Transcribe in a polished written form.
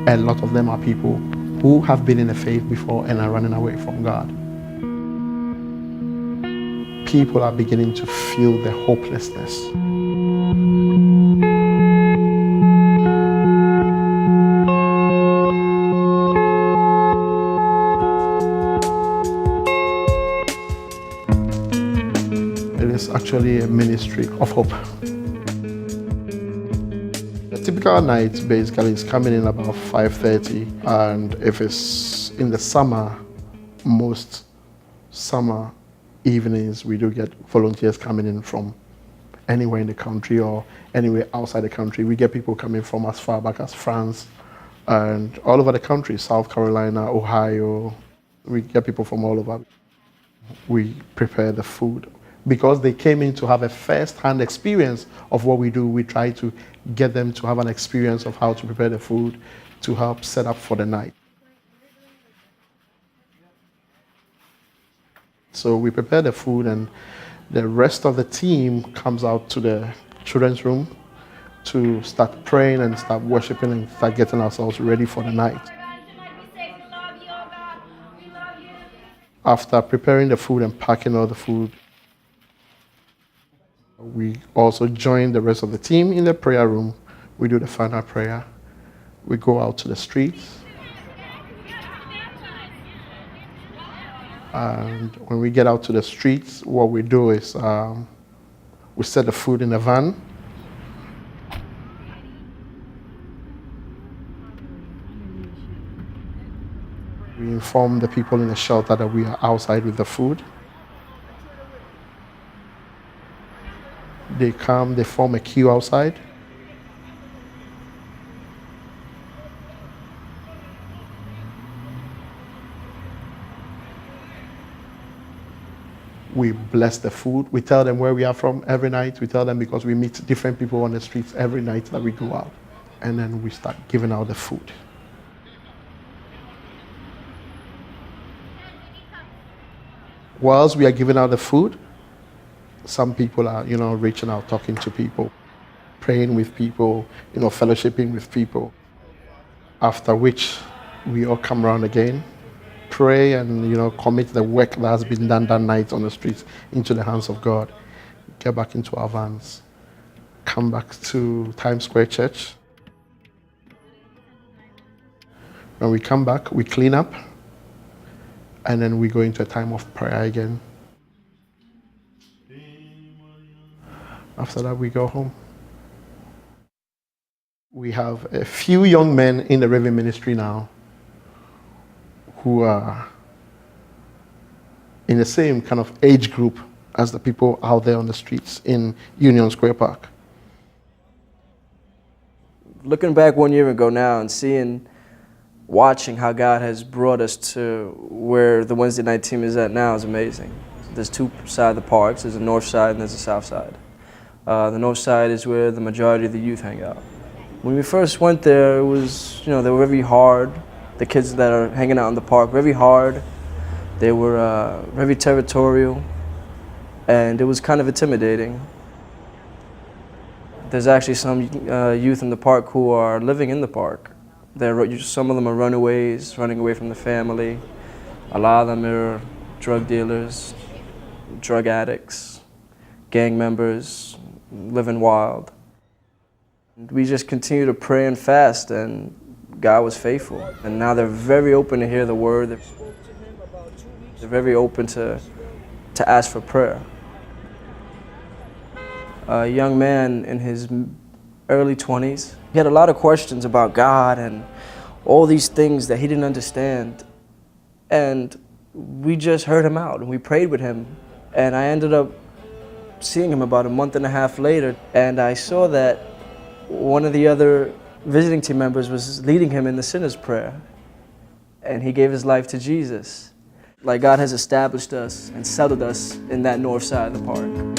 A lot of them are people who have been in the faith before and are running away from God. People are beginning to feel the hopelessness. It is actually a ministry of hope. A typical night basically is coming in about 5:30, and if it's in the summer, most summer evenings we do get volunteers coming in from anywhere in the country or anywhere outside the country. We get people coming from as far back as France and all over the country, South Carolina, Ohio. We get people from all over. We prepare the food. Because they came in to have a first-hand experience of what we do, we try to get them to have an experience of how to prepare the food to help set up for the night. So we prepare the food, and the rest of the team comes out to the children's room to start praying and start worshiping and start getting ourselves ready for the night. After preparing the food and packing all the food, we also join the rest of the team in the prayer room. We do the final prayer. We go out to the streets. And when we get out to the streets, what we do is we set the food in a van. We inform the people in the shelter that we are outside with the food. They come, they form a queue outside. We bless the food. We tell them where we are from every night. We tell them because we meet different people on the streets every night that we go out. And then we start giving out the food. Whilst we are giving out the food, some people are, reaching out, talking to people, praying with people, fellowshipping with people. After which, we all come around again, pray and, commit the work that has been done that night on the streets into the hands of God. Get back into our vans, come back to Times Square Church. When we come back, we clean up, and then we go into a time of prayer again. After that, we go home. We have a few young men in the River Ministry now who are in the same kind of age group as the people out there on the streets in Union Square Park. Looking back 1 year ago now and watching how God has brought us to where the Wednesday night team is at now is amazing. There's two sides of the parks. There's a north side and there's a south side. The north side is where the majority of the youth hang out. When we first went there, it was, they were very hard. The kids that are hanging out in the park, very hard. They were very territorial, and it was kind of intimidating. There's actually some youth in the park who are living in the park. Some of them are runaways, running away from the family. A lot of them are drug dealers, drug addicts, gang members, living wild. We just continue to pray and fast, and God was faithful. And now they're very open to hear the word. They're very open to ask for prayer. A young man in his early 20s, he had a lot of questions about God and all these things that he didn't understand. And we just heard him out and we prayed with him. And I ended up seeing him about a month and a half later, and I saw that one of the other visiting team members was leading him in the sinner's prayer, and he gave his life to Jesus. Like God has established us and settled us in that north side of the park.